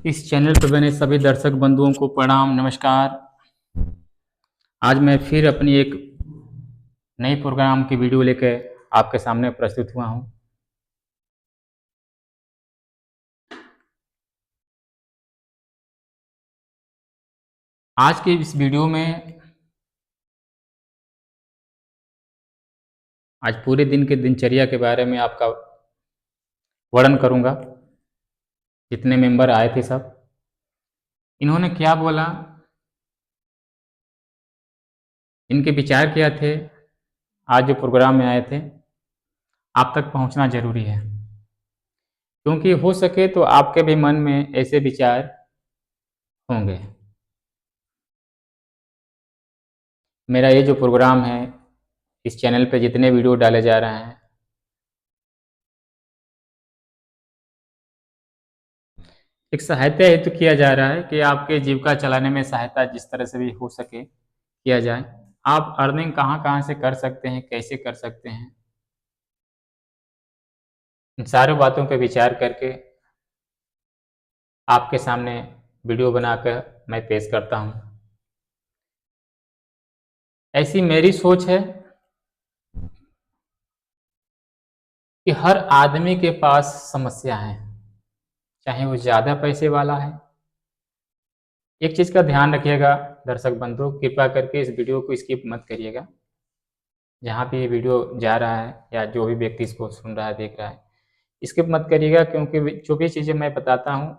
इस चैनल पर बने सभी दर्शक बंधुओं को प्रणाम, नमस्कार। आज मैं फिर अपनी एक नई प्रोग्राम की वीडियो लेकर आपके सामने प्रस्तुत हुआ हूं। आज की इस वीडियो में आज पूरे दिन के दिनचर्या के बारे में आपका वर्णन करूंगा। जितने मेंबर आए थे सब, इन्होंने क्या बोला, इनके विचार क्या थे, आज जो प्रोग्राम में आए थे, आप तक पहुंचना जरूरी है। क्योंकि हो सके तो आपके भी मन में ऐसे विचार होंगे। मेरा ये जो प्रोग्राम है, इस चैनल पे जितने वीडियो डाले जा रहे हैं, एक सहायता हेतु किया जा रहा है कि आपके जीविका चलाने में सहायता जिस तरह से भी हो सके किया जाए। आप अर्निंग कहाँ कहाँ से कर सकते हैं, कैसे कर सकते हैं, इन सारी बातों पे विचार करके आपके सामने वीडियो बनाकर मैं पेश करता हूँ। ऐसी मेरी सोच है कि हर आदमी के पास समस्या है, चाहे वो ज़्यादा पैसे वाला है। एक चीज़ का ध्यान रखिएगा दर्शक बंधु, कृपया करके इस वीडियो को स्किप मत करिएगा। जहाँ पे ये वीडियो जा रहा है या जो भी व्यक्ति इसको सुन रहा है, देख रहा है, स्किप मत करिएगा। क्योंकि जो भी चीज़ें मैं बताता हूँ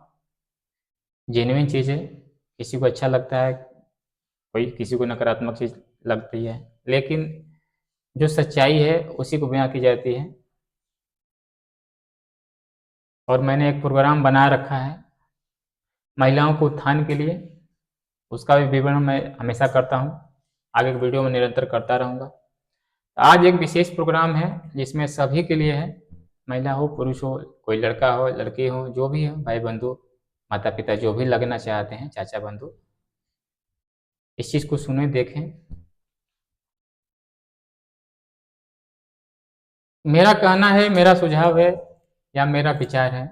जेन्युइन चीज़ें, किसी को अच्छा लगता है, कोई किसी को नकारात्मक चीज़ लगती है, लेकिन जो सच्चाई है उसी को बयां की जाती है। और मैंने एक प्रोग्राम बना रखा है महिलाओं को उत्थान के लिए, उसका भी विवरण मैं हमेशा करता हूँ, आगे की वीडियो में निरंतर करता रहूँगा। आज एक विशेष प्रोग्राम है जिसमें सभी के लिए है, महिला हो, पुरुष हो, कोई लड़का हो, लड़की हो, जो भी हो, भाई बंधु, माता पिता जो भी लगना चाहते हैं, चाचा बंधु, इस चीज़ को सुने, देखें। मेरा कहना है, मेरा सुझाव है या मेरा विचार है,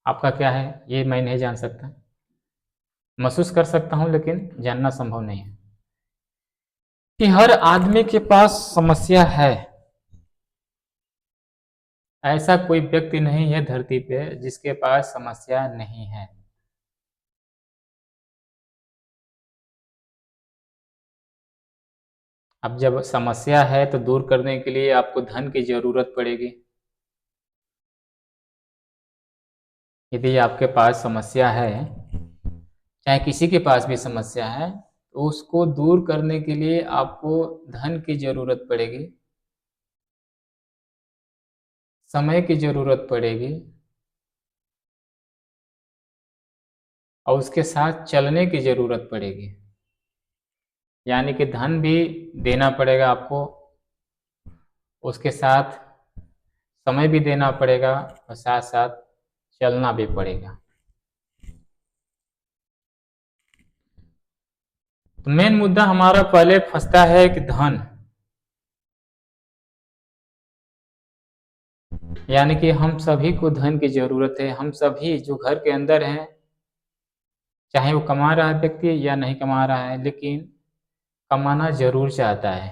आपका क्या है ये मैं नहीं जान सकता, महसूस कर सकता हूँ लेकिन जानना संभव नहीं है। कि हर आदमी के पास समस्या है। ऐसा कोई व्यक्ति नहीं है धरती पे जिसके पास समस्या नहीं है। अब जब समस्या है तो दूर करने के लिए आपको धन की जरूरत पड़ेगी। यदि आपके पास समस्या है, चाहे किसी के पास भी समस्या है, तो उसको दूर करने के लिए आपको धन की जरूरत पड़ेगी, समय की जरूरत पड़ेगी, और उसके साथ चलने की जरूरत पड़ेगी। यानी कि धन भी देना पड़ेगा आपको, उसके साथ समय भी देना पड़ेगा, और साथ साथ चलना भी पड़ेगा। तो मेन मुद्दा हमारा पहले फंसता है कि धन, यानी कि हम सभी को धन की जरूरत है। हम सभी जो घर के अंदर हैं, चाहे वो कमा रहा है व्यक्ति या नहीं कमा रहा है, लेकिन कमाना जरूर चाहता है,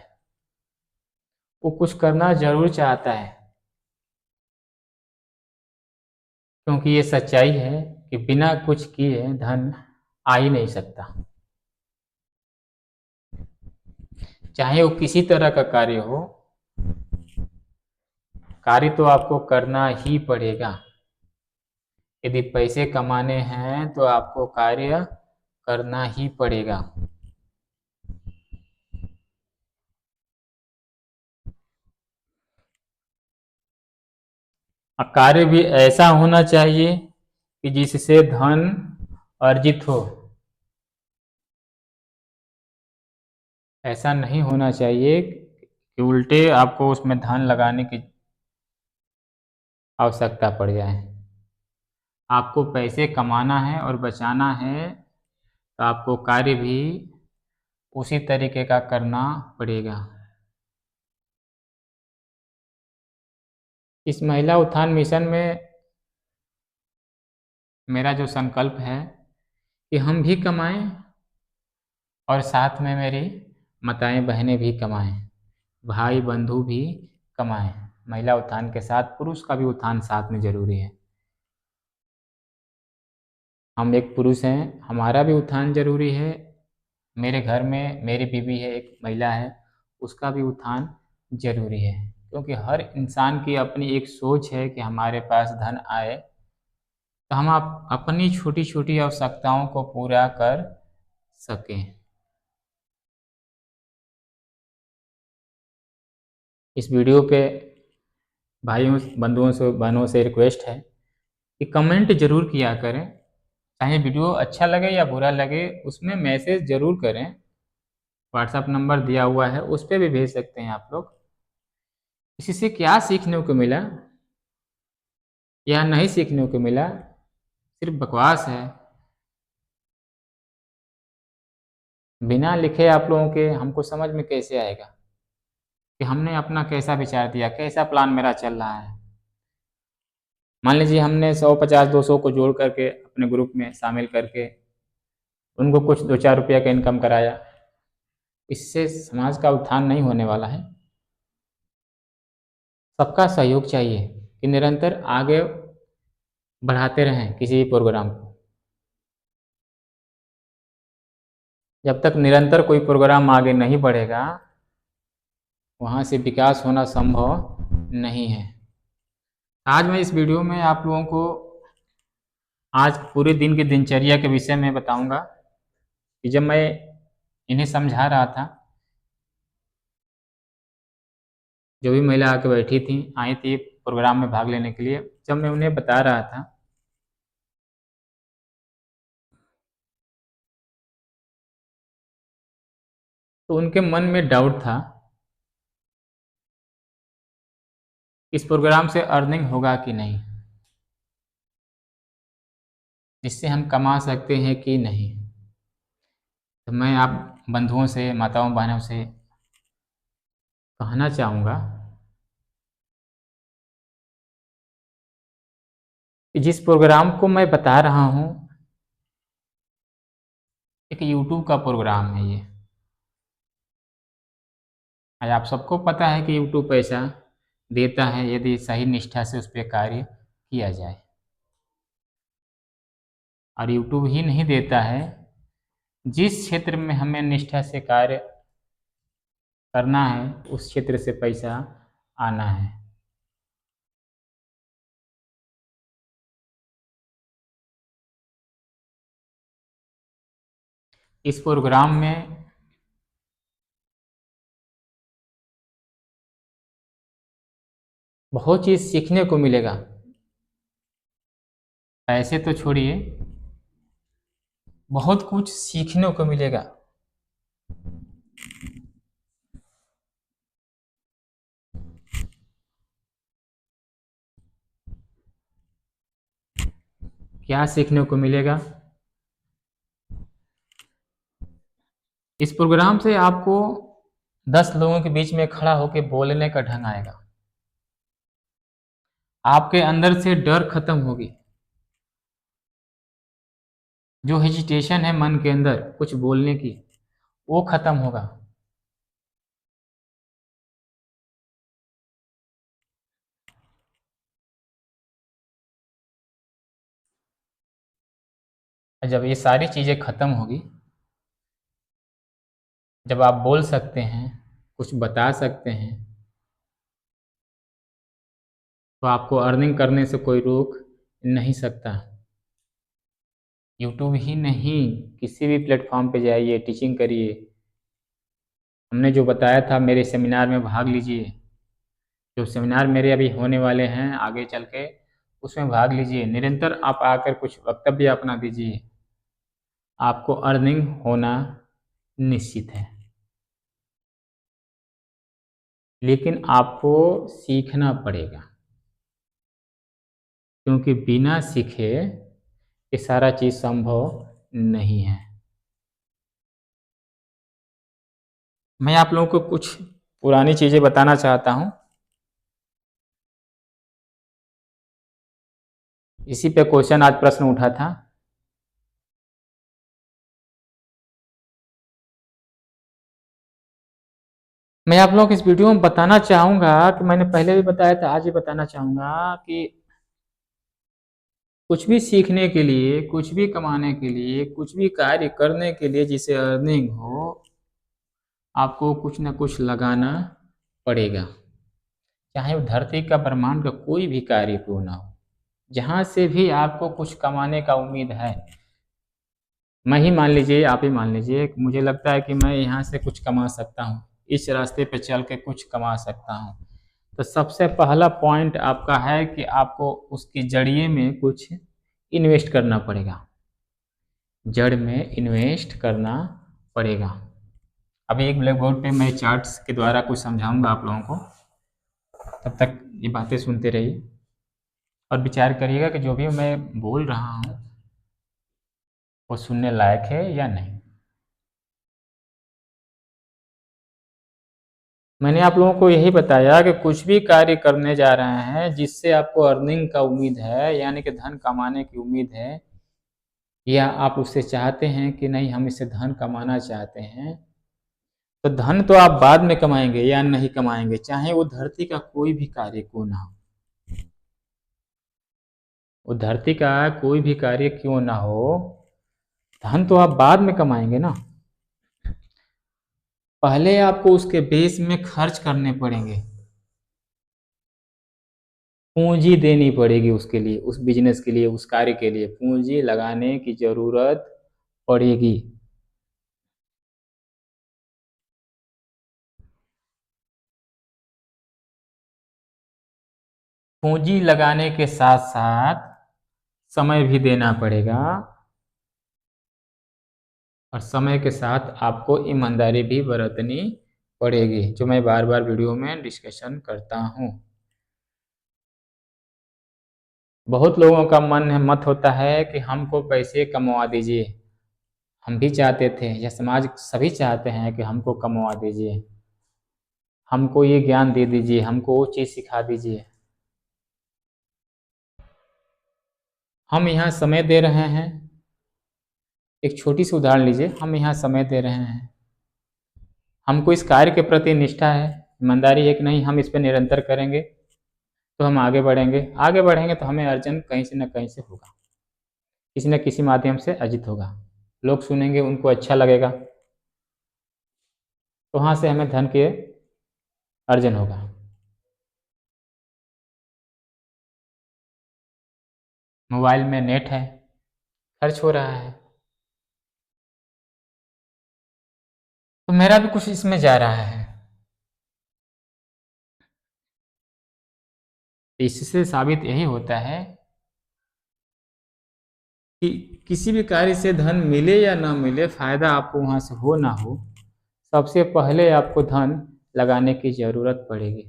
वो कुछ करना जरूर चाहता है। क्योंकि ये सच्चाई है कि बिना कुछ किए धन आ ही नहीं सकता। चाहे वो किसी तरह का कार्य हो, कार्य तो आपको करना ही पड़ेगा। यदि पैसे कमाने हैं तो आपको कार्य करना ही पड़ेगा। और कार्य भी ऐसा होना चाहिए कि जिससे धन अर्जित हो। ऐसा नहीं होना चाहिए कि उल्टे आपको उसमें धन लगाने की आवश्यकता पड़ जाए। आपको पैसे कमाना है और बचाना है, तो आपको कार्य भी उसी तरीके का करना पड़ेगा। इस महिला उत्थान मिशन में मेरा जो संकल्प है कि हम भी कमाएं और साथ में मेरी माताएं बहनें भी कमाएं, भाई बंधु भी कमाएं। महिला उत्थान के साथ पुरुष का भी उत्थान साथ में जरूरी है। हम एक पुरुष हैं, हमारा भी उत्थान जरूरी है। मेरे घर में मेरी बीवी है, एक महिला है, उसका भी उत्थान जरूरी है। क्योंकि हर इंसान की अपनी एक सोच है कि हमारे पास धन आए तो हम अपनी छोटी छोटी आवश्यकताओं को पूरा कर सकें। इस वीडियो पे भाइयों बंधुओं से बहनों से रिक्वेस्ट है कि कमेंट जरूर किया करें। चाहे वीडियो अच्छा लगे या बुरा लगे, उसमें मैसेज जरूर करें। व्हाट्सएप नंबर दिया हुआ है, उस पर भी भेज सकते हैं आप लोग। इसी से क्या सीखने को मिला या नहीं सीखने को मिला, सिर्फ बकवास है। बिना लिखे आप लोगों के हमको समझ में कैसे आएगा कि हमने अपना कैसा विचार दिया, कैसा प्लान मेरा चल रहा है। मान लीजिए हमने 100, 50, 200 को जोड़ करके अपने ग्रुप में शामिल करके उनको कुछ 2-4 रुपया का इनकम कराया, इससे समाज का उत्थान नहीं होने वाला है। सबका सहयोग चाहिए कि निरंतर आगे बढ़ाते रहें किसी भी प्रोग्राम को। जब तक निरंतर कोई प्रोग्राम आगे नहीं बढ़ेगा, वहाँ से विकास होना संभव नहीं है। आज मैं इस वीडियो में आप लोगों को आज पूरे दिन की दिनचर्या के विषय में बताऊंगा कि जब मैं इन्हें समझा रहा था, जो भी महिला आके बैठी थी, आई थी प्रोग्राम में भाग लेने के लिए, जब मैं उन्हें बता रहा था तो उनके मन में डाउट था इस प्रोग्राम से अर्निंग होगा कि नहीं, जिससे हम कमा सकते हैं कि नहीं। तो मैं आप बंधुओं से, माताओं बहनों से कहना चाहूँगा कि जिस प्रोग्राम को मैं बता रहा हूँ, एक यूट्यूब का प्रोग्राम है ये। आज आप सबको पता है कि यूट्यूब पैसा देता है यदि सही निष्ठा से उस पर कार्य किया जाए। और यूट्यूब ही नहीं देता है, जिस क्षेत्र में हमें निष्ठा से कार्य करना है उस क्षेत्र से पैसा आना है। इस प्रोग्राम में बहुत चीज़ सीखने को मिलेगा। पैसे तो छोड़िए, बहुत कुछ सीखने को मिलेगा। क्या सीखने को मिलेगा? इस प्रोग्राम से आपको 10 लोगों के बीच में खड़ा होकर बोलने का ढंग आएगा। आपके अंदर से डर खत्म होगी। जो हेजिटेशन है मन के अंदर कुछ बोलने की, वो खत्म होगा। जब ये सारी चीज़ें खत्म होगी, जब आप बोल सकते हैं, कुछ बता सकते हैं, तो आपको अर्निंग करने से कोई रोक नहीं सकता। यूट्यूब ही नहीं, किसी भी प्लेटफॉर्म पे जाइए, टीचिंग करिए। हमने जो बताया था मेरे सेमिनार में भाग लीजिए। जो सेमिनार मेरे अभी होने वाले हैं आगे चल के, उसमें भाग लीजिए। निरंतर आप आकर कुछ वक्तव्य अपना दीजिए, आपको अर्निंग होना निश्चित है। लेकिन आपको सीखना पड़ेगा, क्योंकि बिना सीखे ये सारा चीज़ संभव नहीं है। मैं आप लोगों को कुछ पुरानी चीज़ें बताना चाहता हूँ। इसी पे क्वेश्चन आज प्रश्न उठा था। मैं आप लोगों को इस वीडियो में बताना चाहूँगा कि मैंने पहले भी बताया था, आज भी बताना चाहूँगा कि कुछ भी सीखने के लिए, कुछ भी कमाने के लिए, कुछ भी कार्य करने के लिए जिससे अर्निंग हो, आपको कुछ ना कुछ लगाना पड़ेगा। चाहे वो धरती का, ब्रह्मांड का कोई भी कार्य क्यों ना हो, जहाँ से भी आपको कुछ कमाने का उम्मीद है। मैं ही मान लीजिए, आप ही मान लीजिए, मुझे लगता है कि मैं यहाँ से कुछ कमा सकता हूँ, इस रास्ते पे चल के कुछ कमा सकता हूँ। तो सबसे पहला पॉइंट आपका है कि आपको उसके जरिए में कुछ इन्वेस्ट करना पड़ेगा, जड़ में इन्वेस्ट करना पड़ेगा। अभी एक ब्लैक बोर्ड पे मैं चार्ट्स के द्वारा कुछ समझाऊंगा आप लोगों को, तब तक ये बातें सुनते रहिए और विचार करिएगा कि जो भी मैं बोल रहा हूँ वो सुनने लायक है या नहीं। मैंने आप लोगों को यही बताया कि कुछ भी कार्य करने जा रहे हैं जिससे आपको अर्निंग का उम्मीद है, यानी कि धन कमाने की उम्मीद है, या आप उससे चाहते हैं कि नहीं हम इससे धन कमाना चाहते हैं, तो धन तो आप बाद में कमाएंगे या नहीं कमाएंगे, चाहे वो धरती का कोई भी कार्य क्यों ना हो। वो धरती का कोई भी कार्य क्यों ना हो, धन तो आप बाद में कमाएंगे ना। पहले आपको उसके बेस में खर्च करने पड़ेंगे, पूंजी देनी पड़ेगी उसके लिए, उस बिजनेस के लिए, उस कार्य के लिए पूंजी लगाने की जरूरत पड़ेगी। पूंजी लगाने के साथ साथ समय भी देना पड़ेगा, और समय के साथ आपको ईमानदारी भी बरतनी पड़ेगी, जो मैं बार बार वीडियो में डिस्कशन करता हूँ। बहुत लोगों का मत होता है कि हमको पैसे कमवा दीजिए, हम भी चाहते थे, यह समाज सभी चाहते हैं कि हमको कमवा दीजिए, हमको ये ज्ञान दे दीजिए, हमको वो चीज़ सिखा दीजिए। हम यहाँ समय दे रहे हैं, एक छोटी सी उदाहरण लीजिए, हम यहाँ समय दे रहे हैं, हमको इस कार्य के प्रति निष्ठा है, ईमानदारी है कि नहीं हम इस पर निरंतर करेंगे तो हम आगे बढ़ेंगे, आगे बढ़ेंगे तो हमें अर्जन कहीं से न कहीं से होगा, किसी न किसी माध्यम से अर्जित होगा, लोग सुनेंगे, उनको अच्छा लगेगा, तो वहाँ से हमें धन के अर्जन होगा। मोबाइल में नेट है, खर्च हो रहा है, तो मेरा भी कुछ इसमें जा रहा है। इससे साबित यही होता है कि किसी भी कार्य से धन मिले या ना मिले, फायदा आपको वहां से हो ना हो, सबसे पहले आपको धन लगाने की जरूरत पड़ेगी।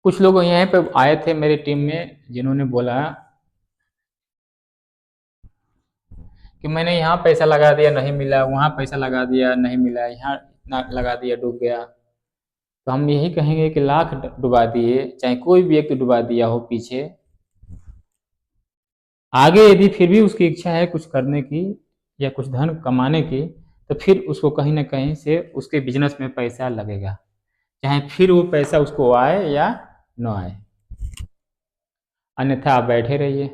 कुछ लोग यहाँ पे आए थे मेरी टीम में, जिन्होंने बोला कि मैंने यहाँ पैसा लगा दिया नहीं मिला, वहाँ पैसा लगा दिया नहीं मिला, यहाँ इतना लगा दिया डूब गया। तो हम यही कहेंगे कि लाख डुबा दिए, चाहे कोई भी व्यक्ति डुबा दिया हो पीछे, आगे यदि फिर भी उसकी इच्छा है कुछ करने की या कुछ धन कमाने की, तो फिर उसको कहीं ना कहीं से उसके बिजनेस में पैसा लगेगा, चाहे फिर वो पैसा उसको आए या न आए, अन्यथा आप बैठे रहिए।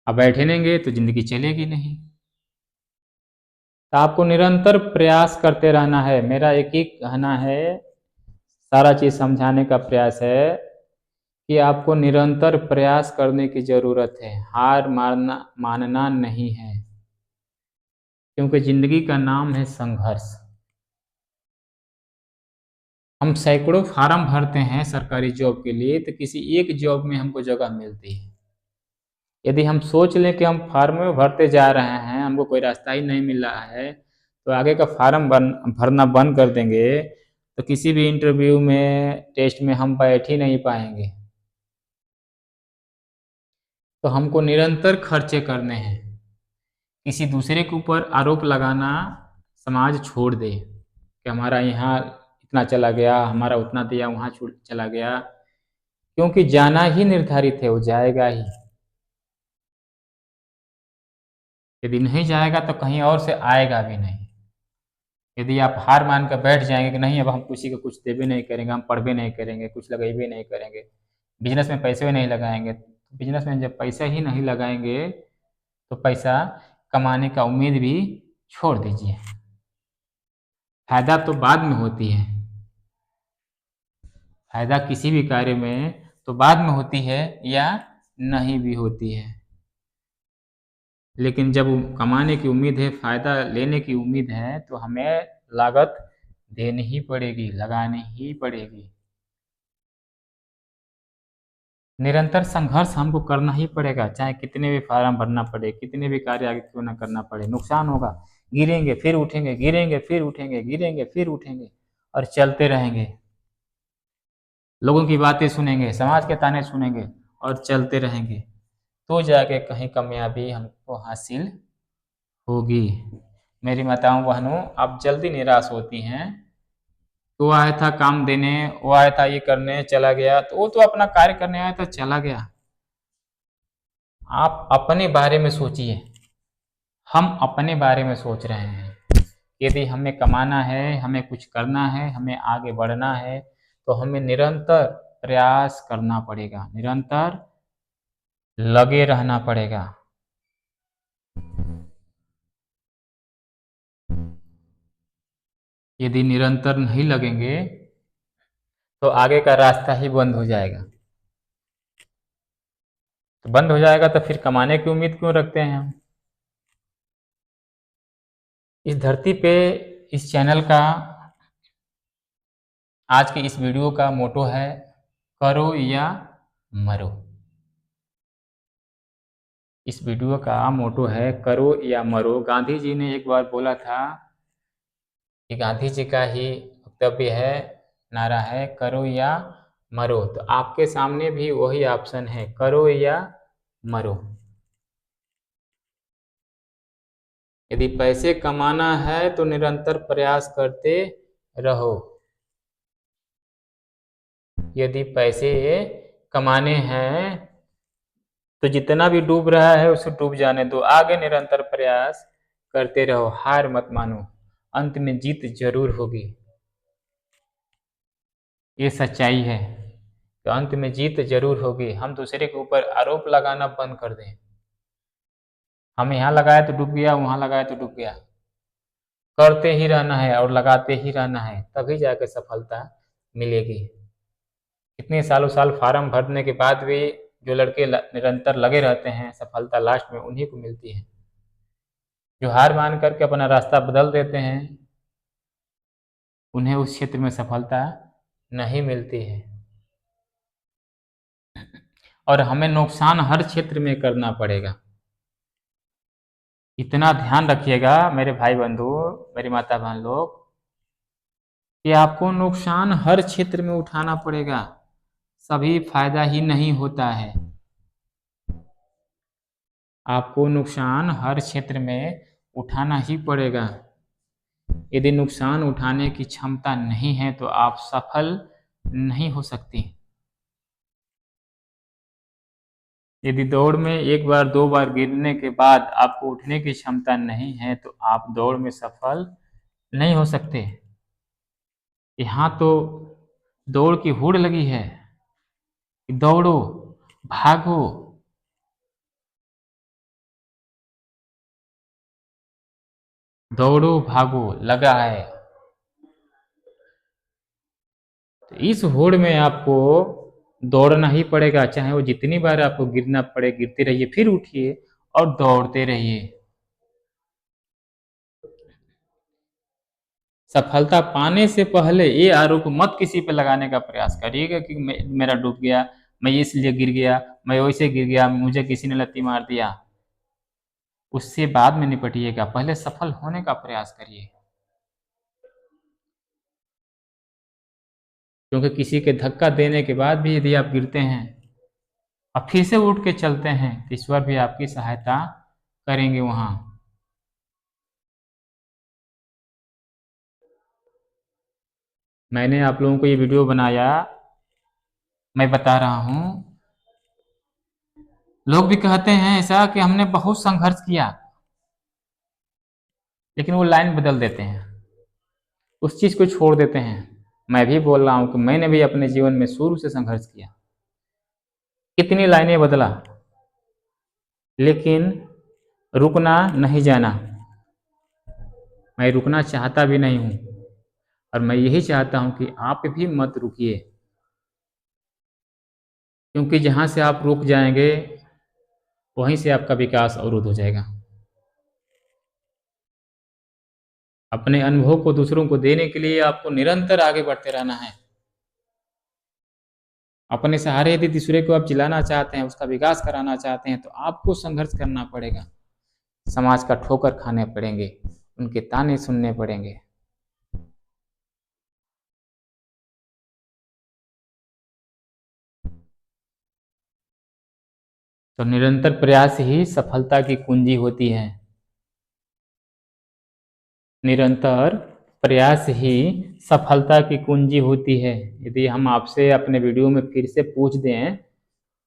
अब बैठे रहेंगे तो जिंदगी चलेगी नहीं। तो आपको निरंतर प्रयास करते रहना है, मेरा एक ही कहना है, सारा चीज समझाने का प्रयास है कि आपको निरंतर प्रयास करने की जरूरत है, हार मानना नहीं है, क्योंकि जिंदगी का नाम है संघर्ष। हम सैकड़ों फार्म भरते हैं सरकारी जॉब के लिए, तो किसी एक जॉब में हमको जगह मिलती है। यदि हम सोच लें कि हम फार्म में भरते जा रहे हैं, हमको कोई रास्ता ही नहीं मिल रहा है, तो आगे का फार्म भरना बंद कर देंगे, तो किसी भी इंटरव्यू में, टेस्ट में हम बैठ ही नहीं पाएंगे। तो हमको निरंतर खर्चे करने हैं, किसी दूसरे के ऊपर आरोप लगाना समाज छोड़ दे कि हमारा यहाँ इतना चला गया, हमारा उतना दिया, वहाँ छूट चला गया, क्योंकि जाना ही निर्धारित है, वो जाएगा ही। यदि नहीं जाएगा तो कहीं और से आएगा भी नहीं। यदि आप हार मान कर बैठ जाएंगे कि नहीं अब हम किसी को कुछ देबे नहीं करेंगे, हम पढ़बे नहीं करेंगे, कुछ लगेबे नहीं करेंगे, बिजनेस में पैसे भी नहीं लगाएंगे, बिजनेस में जब पैसा ही नहीं लगाएंगे तो पैसा कमाने का उम्मीद भी छोड़ दीजिए। फायदा तो बाद में होती है, फायदा किसी भी कार्य में तो बाद में होती है या नहीं भी होती है, लेकिन जब कमाने की उम्मीद है, फायदा लेने की उम्मीद है, तो हमें लागत देनी ही पड़ेगी, लगानी ही पड़ेगी। निरंतर संघर्ष हमको करना ही पड़ेगा, चाहे कितने भी फार्म भरना पड़े, कितने भी कार्य आगे क्यों ना करना पड़े, नुकसान होगा, गिरेंगे फिर उठेंगे, गिरेंगे फिर उठेंगे, गिरेंगे फिर उठेंगे, और चलते रहेंगे। लोगों की बातें सुनेंगे, समाज के ताने सुनेंगे और चलते रहेंगे, तो जाके कहीं कामयाबी हमको हासिल होगी। मेरी माताओं बहनों, आप जल्दी निराश होती हैं। वो आया था काम देने, वो आया था ये करने, चला गया, तो वो तो अपना कार्य करने आया था, चला गया। आप अपने बारे में सोचिए, हम अपने बारे में सोच रहे हैं। यदि हमें कमाना है, हमें कुछ करना है, हमें आगे बढ़ना है, तो हमें निरंतर प्रयास करना पड़ेगा, निरंतर लगे रहना पड़ेगा। यदि निरंतर नहीं लगेंगे तो आगे का रास्ता ही बंद हो जाएगा। तो बंद हो जाएगा तो फिर कमाने की उम्मीद क्यों रखते हैं हम? इस धरती पे, इस चैनल का, आज के इस वीडियो का मोटो है करो या मरो। इस वीडियो का मोटो है करो या मरो। गांधी जी ने एक बार बोला था कि गांधी जी का ही वक्तव्य है, नारा है करो या मरो। तो आपके सामने भी वही ऑप्शन है, करो या मरो। यदि पैसे कमाना है तो निरंतर प्रयास करते रहो। यदि पैसे कमाने हैं तो जितना भी डूब रहा है उसे डूब जाने दो, आगे निरंतर प्रयास करते रहो, हार मत मानो, अंत में जीत जरूर होगी। ये सच्चाई है, तो अंत में जीत जरूर होगी। हम दूसरे के ऊपर आरोप लगाना बंद कर दें। हम यहाँ लगाए तो डूब गया, वहां लगाए तो डूब गया। करते ही रहना है और लगाते ही रहना है, तभी जाकर सफलता मिलेगी। इतने सालों साल फार्म भरने के बाद भी जो लड़के निरंतर लगे रहते हैं, सफलता लास्ट में उन्हीं को मिलती है। जो हार मान करके अपना रास्ता बदल देते हैं, उन्हें उस क्षेत्र में सफलता नहीं मिलती है। और हमें नुकसान हर क्षेत्र में करना पड़ेगा। इतना ध्यान रखिएगा मेरे भाई बंधु, मेरी माता बहन लोग, कि आपको नुकसान हर क्षेत्र में उठाना पड़ेगा, सभी फायदा ही नहीं होता है। आपको नुकसान हर क्षेत्र में उठाना ही पड़ेगा। यदि नुकसान उठाने की क्षमता नहीं है तो आप सफल नहीं हो सकते। यदि दौड़ में एक बार दो बार गिरने के बाद आपको उठने की क्षमता नहीं है तो आप दौड़ में सफल नहीं हो सकते। यहाँ तो दौड़ की होड़ लगी है, दौड़ो, भागो। दौड़ो भागो लगा है, तो इस होड़ में आपको दौड़ना ही पड़ेगा, चाहे वो जितनी बार आपको गिरना पड़े, गिरते रहिए, फिर उठिए और दौड़ते रहिए। सफलता पाने से पहले ये आरोप मत किसी पे लगाने का प्रयास करिएगा कि मेरा डूब गया, मैं इसलिए गिर गया, मैं वैसे गिर गया, मुझे किसी ने लत्ती मार दिया। उससे बाद में निपटिएगा, पहले सफल होने का प्रयास करिए। क्योंकि किसी के धक्का देने के बाद भी यदि आप गिरते हैं और फिर से उठ के चलते हैं तो ईश्वर भी आपकी सहायता करेंगे वहां। मैंने आप लोगों को ये वीडियो बनाया मैं बता रहा हूँ, लोग भी कहते हैं ऐसा कि हमने बहुत संघर्ष किया, लेकिन वो लाइन बदल देते हैं, उस चीज़ को छोड़ देते हैं। मैं भी बोल रहा हूँ कि मैंने भी अपने जीवन में शुरू से संघर्ष किया, कितनी लाइनें बदला, लेकिन रुकना नहीं जाना। मैं रुकना चाहता भी नहीं हूँ, और मैं यही चाहता हूँ कि आप भी मत रुकिए, क्योंकि जहाँ से आप रुक जाएंगे वहीं से आपका विकास अवरुद्ध हो जाएगा। अपने अनुभव को दूसरों को देने के लिए आपको निरंतर आगे बढ़ते रहना है। अपने सहारे यदि दूसरे को आप जिलाना चाहते हैं, उसका विकास कराना चाहते हैं, तो आपको संघर्ष करना पड़ेगा। समाज का ठोकर खाने पड़ेंगे, उनके ताने सुनने पड़ेंगे। तो निरंतर प्रयास ही सफलता की कुंजी होती है। निरंतर प्रयास ही सफलता की कुंजी होती है। यदि हम आपसे अपने वीडियो में फिर से पूछ दें,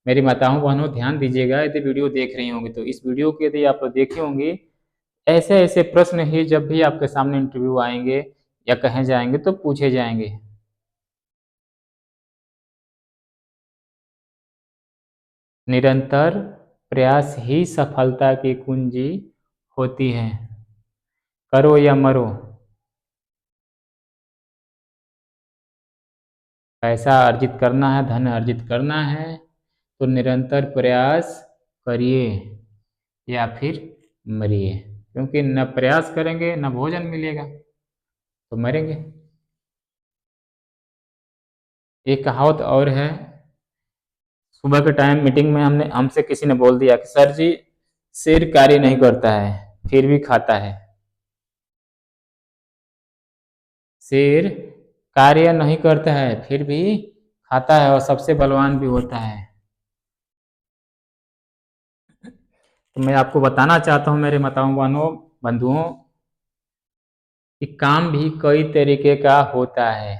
मेरी माताओं बहनों ध्यान दीजिएगा, यदि वीडियो देख रही होंगी तो इस वीडियो को यदि आप देखे होंगे, ऐसे ऐसे प्रश्न ही जब भी आपके सामने इंटरव्यू आएंगे या कहे जाएंगे तो पूछे जाएंगे। निरंतर प्रयास ही सफलता की कुंजी होती है। करो या मरो। पैसा अर्जित करना है, धन अर्जित करना है, तो निरंतर प्रयास करिए या फिर मरिए, क्योंकि न प्रयास करेंगे न भोजन मिलेगा तो मरेंगे। एक कहावत और है, सुबह के टाइम मीटिंग में हमसे किसी ने बोल दिया कि सर जी, शेर कार्य नहीं करता है फिर भी खाता है। शेर कार्य नहीं करता है फिर भी खाता है और सबसे बलवान भी होता है। तो मैं आपको बताना चाहता हूँ मेरे माताओं बहनों बंधुओं, कि काम भी कई तरीके का होता है।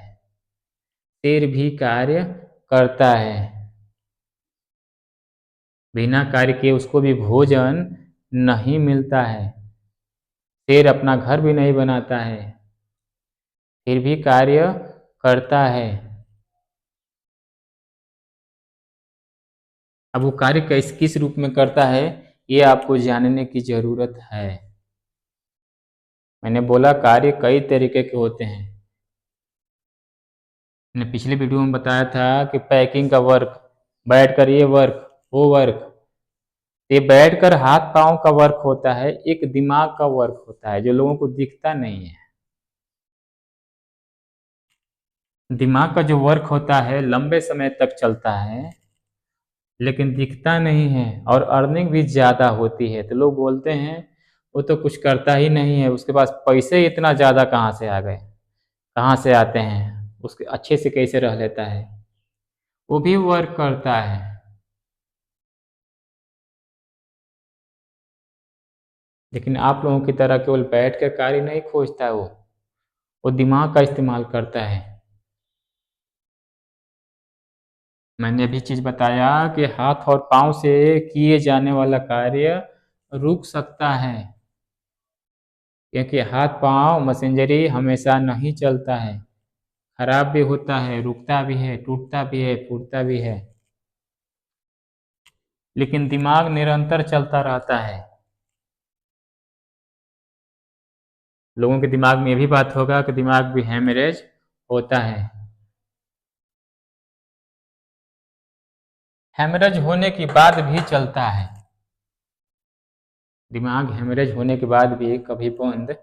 शेर भी कार्य करता है, बिना कार्य के उसको भी भोजन नहीं मिलता है। शेर अपना घर भी नहीं बनाता है, फिर भी कार्य करता है। अब वो कार्य किस किस रूप में करता है, ये आपको जानने की जरूरत है। मैंने बोला कार्य कई तरीके के होते हैं। मैंने पिछले वीडियो में बताया था कि पैकिंग का वर्क, बैठ कर ये वर्क, वो वर्क, ये बैठकर हाथ पांव का वर्क होता है। एक दिमाग का वर्क होता है जो लोगों को दिखता नहीं है। दिमाग का जो वर्क होता है लंबे समय तक चलता है, लेकिन दिखता नहीं है, और अर्निंग भी ज़्यादा होती है। तो लोग बोलते हैं वो तो कुछ करता ही नहीं है, उसके पास पैसे इतना ज़्यादा कहाँ से आ गए, कहाँ से आते हैं, उसके अच्छे से कैसे रह लेता है। वो भी वर्क करता है। लेकिन आप लोगों की तरह केवल बैठ कर कार्य नहीं खोजता है, वो दिमाग का इस्तेमाल करता है। मैंने अभी चीज़ बताया कि हाथ और पाँव से किए जाने वाला कार्य रुक सकता है, क्योंकि हाथ पाँव मशीनरी हमेशा नहीं चलता है, खराब भी होता है, रुकता भी है, टूटता भी है, फूटता भी है। लेकिन दिमाग निरंतर चलता रहता है। लोगों के दिमाग में ये भी बात होगा कि दिमाग भी हैमरेज होता है। हैमरेज होने के बाद भी चलता है। दिमाग हैमरेज होने के बाद भी कभी बंद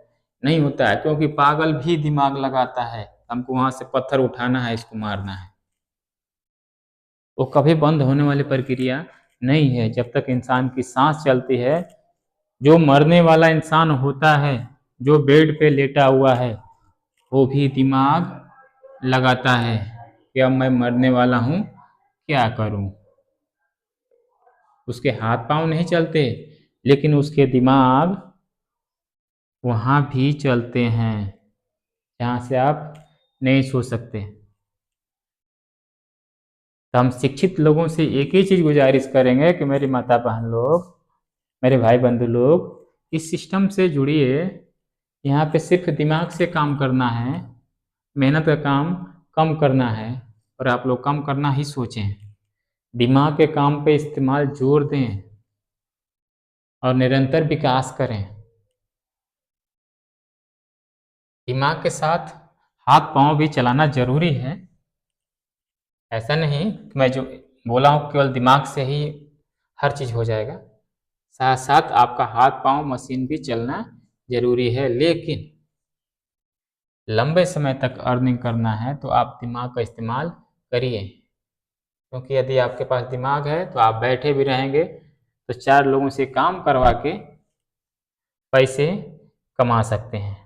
नहीं होता है, क्योंकि पागल भी दिमाग लगाता है, हमको वहां से पत्थर उठाना है, इसको मारना है। वो कभी बंद होने वाली प्रक्रिया नहीं है जब तक इंसान की सांस चलती है। जो मरने वाला इंसान होता है, जो बेड पे लेटा हुआ है, वो भी दिमाग लगाता है कि अब मैं मरने वाला हूँ, क्या करूँ। उसके हाथ पांव नहीं चलते, लेकिन उसके दिमाग वहाँ भी चलते हैं जहाँ से आप नहीं सोच सकते। तो हम शिक्षित लोगों से एक ही चीज़ गुजारिश करेंगे कि मेरी माता बहन लोग, मेरे भाई बंधु लोग, इस सिस्टम से जुड़िए। यहाँ पे सिर्फ दिमाग से काम करना है, मेहनत का काम कम करना है, और आप लोग कम करना ही सोचें। दिमाग के काम पे इस्तेमाल जोर दें और निरंतर विकास करें। दिमाग के साथ हाथ पाँव भी चलाना ज़रूरी है। ऐसा नहीं कि मैं जो बोला हूँ केवल दिमाग से ही हर चीज़ हो जाएगा। साथ साथ आपका हाथ पाँव मशीन भी चलना ज़रूरी है, लेकिन लंबे समय तक अर्निंग करना है तो आप दिमाग का इस्तेमाल करिए। क्योंकि यदि आपके पास दिमाग है तो आप बैठे भी रहेंगे तो 4 लोगों से काम करवा के पैसे कमा सकते हैं।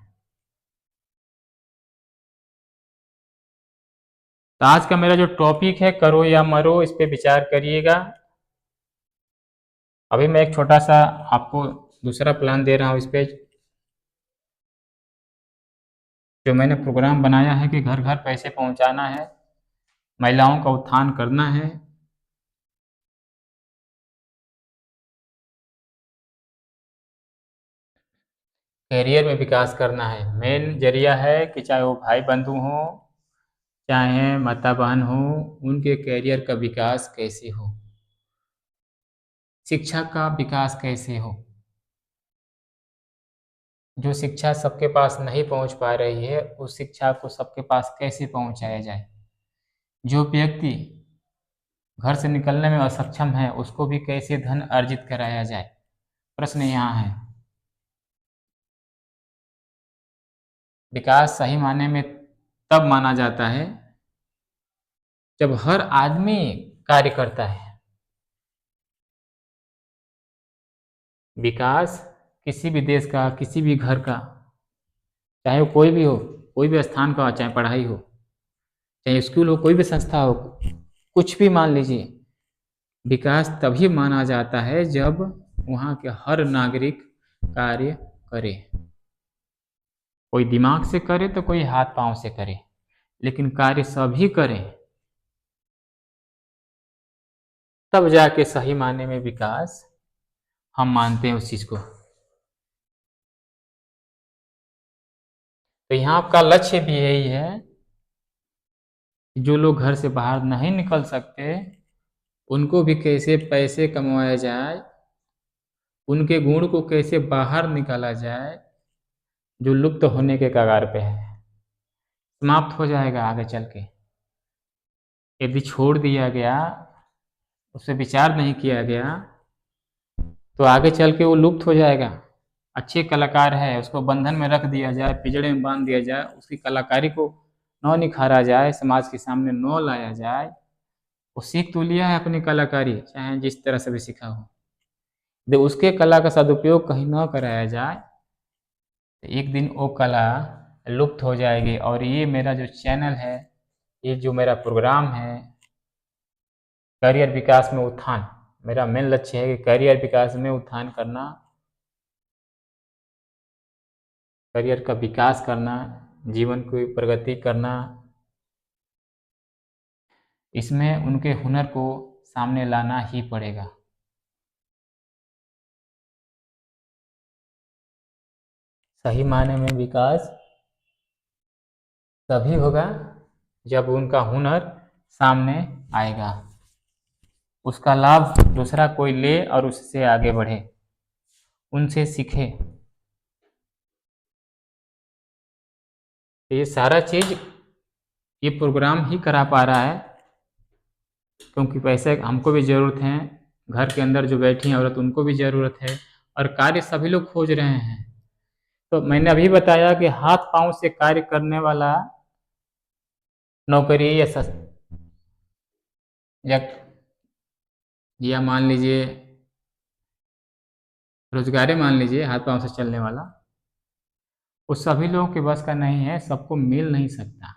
तो आज का मेरा जो टॉपिक है करो या मरो, इस पे विचार करिएगा। अभी मैं एक छोटा-सा आपको दूसरा प्लान दे रहा हूँ इस पे, जो मैंने प्रोग्राम बनाया है कि घर-घर पैसे पहुँचाना है, महिलाओं का उत्थान करना है। करियर में विकास करना है। मेन ज़रिया है कि चाहे वो भाई बंधु हों, चाहे माता बहन हों, उनके करियर का विकास कैसे हो, शिक्षा का विकास कैसे हो। जो शिक्षा सबके पास नहीं पहुँच पा रही है, उस शिक्षा को सबके पास कैसे पहुँचाया जाए। जो व्यक्ति घर से निकलने में असक्षम है, उसको भी कैसे धन अर्जित कराया जाए। प्रश्न यहाँ है। विकास सही मायने में तब माना जाता है जब हर आदमी कार्य करता है। विकास किसी भी देश का, किसी भी घर का, चाहे वो कोई भी हो, कोई भी स्थान का हो, चाहे पढ़ाई हो, चाहे स्कूल हो, कोई भी संस्था हो, कुछ भी मान लीजिए, विकास तभी माना जाता है जब वहाँ के हर नागरिक कार्य करे। कोई दिमाग से करे तो कोई हाथ पाँव से करे, लेकिन कार्य सभी करें, तब जाके सही मायने में विकास हम मानते हैं उस चीज़ को। तो यहाँ आपका लक्ष्य भी यही है, जो लोग घर से बाहर नहीं निकल सकते, उनको भी कैसे पैसे कमाया जाए, उनके गुण को कैसे बाहर निकाला जाए, जो लुप्त होने के कगार पे है, समाप्त हो जाएगा आगे चल के। यदि छोड़ दिया गया, उस पे विचार नहीं किया गया, तो आगे चल के वो लुप्त हो जाएगा। अच्छे कलाकार है, उसको बंधन में रख दिया जाए, पिंजड़े में बांध दिया जाए, उसकी कलाकारी को न निखारा जाए, समाज के सामने न लाया जाए। वो सीख तो लिया है अपनी कलाकारी, चाहे जिस तरह से भी सीखा हो, यदि उसके कला का सदुपयोग कहीं न कराया जाए, तो एक दिन वो कला लुप्त हो जाएगी। और ये मेरा जो चैनल है, ये जो मेरा प्रोग्राम है, करियर विकास में उत्थान, मेरा मेन लक्ष्य है कि करियर विकास में उत्थान करना, करियर का विकास करना, जीवन की प्रगति करना। इसमें उनके हुनर को सामने लाना ही पड़ेगा। सही मायने में विकास तभी होगा जब उनका हुनर सामने आएगा, उसका लाभ दूसरा कोई ले और उससे आगे बढ़े, उनसे सीखे। ये सारा चीज़ ये प्रोग्राम ही करा पा रहा है, क्योंकि पैसे हमको भी ज़रूरत है, घर के अंदर जो बैठी हैं औरत उनको भी ज़रूरत है, और कार्य सभी लोग खोज रहे हैं। तो मैंने अभी बताया कि हाथ पाँव से कार्य करने वाला नौकरी या या मान लीजिए रोजगार मान लीजिए, हाथ पाँव से चलने वाला, वो सभी लोगों के बस का नहीं है, सबको मिल नहीं सकता।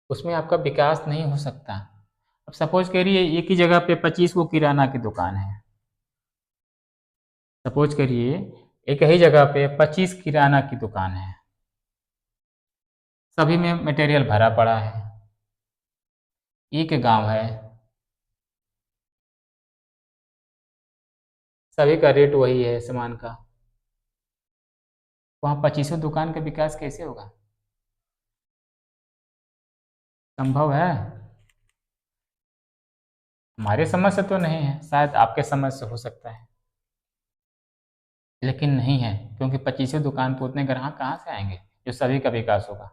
उसमें आपका विकास नहीं हो सकता। अब सपोज करिए एक ही जगह पे 25 को किराना की दुकान है। सपोज करिए एक ही जगह पे 25 किराना की दुकान है, सभी में मटेरियल भरा पड़ा है, एक गांव है, सभी का रेट वही है सामान का, वहाँ 25 दुकान का विकास कैसे होगा? संभव है? हमारे समझ से तो नहीं है, शायद आपके समझ से हो सकता है, लेकिन नहीं है, क्योंकि 25 दुकान पर उतने ग्राहक कहाँ से आएंगे जो सभी का विकास होगा।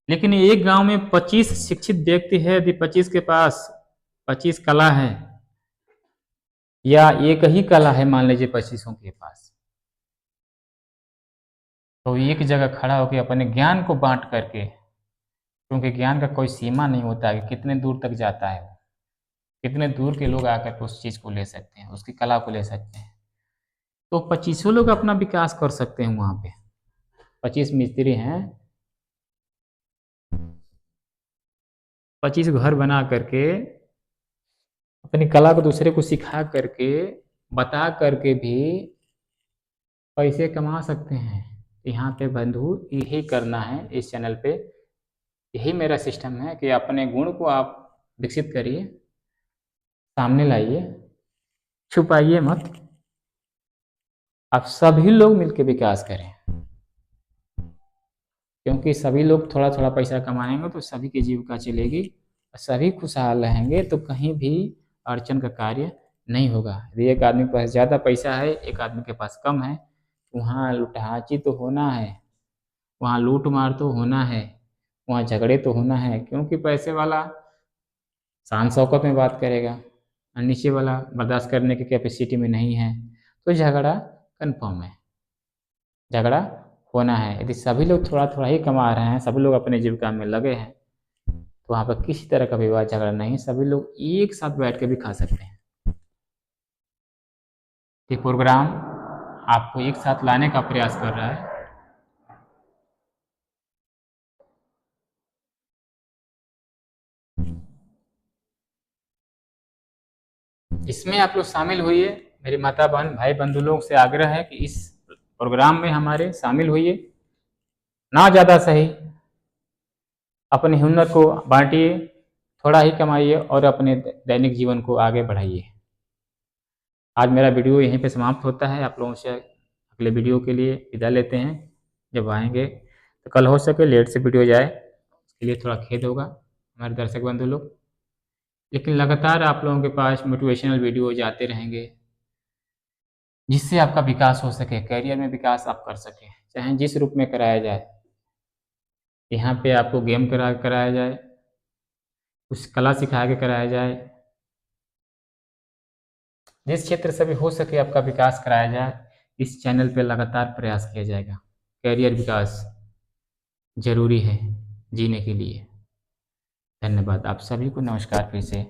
लेकिन एक गांव में 25 शिक्षित व्यक्ति है, यदि 25 के पास 25 कला है, या एक ही कला है मान लीजिए 25 के पास, तो एक जगह खड़ा होकर अपने ज्ञान को बांट करके, क्योंकि ज्ञान का कोई सीमा नहीं होता है कि कितने दूर तक जाता है वो, कितने दूर के लोग आकर के उस चीज़ को ले सकते हैं, उसकी कला को ले सकते हैं। तो 25 लोग अपना विकास कर सकते हैं वहाँ पे। 25 मिस्त्री हैं, 25 घर बना करके अपनी कला को दूसरे को सिखा करके, बता करके भी पैसे कमा सकते हैं। यहाँ पे बंधु यही करना है, इस चैनल पे यही मेरा सिस्टम है कि अपने गुण को आप विकसित करिए, सामने लाइए, छुपाइए मत, आप सभी लोग मिलकर विकास करें, क्योंकि सभी लोग थोड़ा थोड़ा पैसा कमाएंगे तो सभी की जीविका चलेगी, सभी खुशहाल रहेंगे, तो कहीं भी अड़चन का कार्य नहीं होगा। यदि एक आदमी के पास ज़्यादा पैसा है, एक आदमी के पास कम है, वहाँ लुटहाची तो होना है, वहाँ लूट मार तो होना है, वहाँ झगड़े तो होना है, क्योंकि पैसे वाला शान शौकत में बात करेगा और नीचे वाला बर्दाश्त करने की कैपेसिटी में नहीं है, तो झगड़ा कन्फर्म है, झगड़ा होना है। यदि सभी लोग थोड़ा थोड़ा ही कमा रहे हैं, सभी लोग अपने जीविका में लगे हैं, तो वहाँ पर किसी तरह का विवाद झगड़ा नहीं, सभी लोग एक साथ बैठ के भी खा सकते हैं। ये प्रोग्राम आपको एक साथ लाने का प्रयास कर रहा है। इसमें आप लोग शामिल होइए, मेरी माता बहन भाई बंधु लोग से आग्रह है कि इस प्रोग्राम में हमारे शामिल होइए, ना ज़्यादा सही, अपने हुनर को बांटिए, थोड़ा ही कमाइए और अपने दैनिक जीवन को आगे बढ़ाइए। आज मेरा वीडियो यहीं पे समाप्त होता है, आप लोगों से अगले वीडियो के लिए विदा लेते हैं। जब आएंगे तो कल हो सके लेट से वीडियो जाए, उसके लिए थोड़ा खेद होगा हमारे दर्शक बंधु लोग, लेकिन लगातार आप लोगों के पास मोटिवेशनल वीडियो जाते रहेंगे, जिससे आपका विकास हो सके, करियर में विकास आप कर सकें, चाहे जिस रूप में कराया जाए। यहाँ पे आपको गेम कराया जाए, कुछ कला सिखा के कराया जाए, जिस क्षेत्र से भी हो सके आपका विकास कराया जाए, इस चैनल पे लगातार प्रयास किया जाएगा। करियर विकास जरूरी है जीने के लिए। धन्यवाद, आप सभी को नमस्कार फिर से।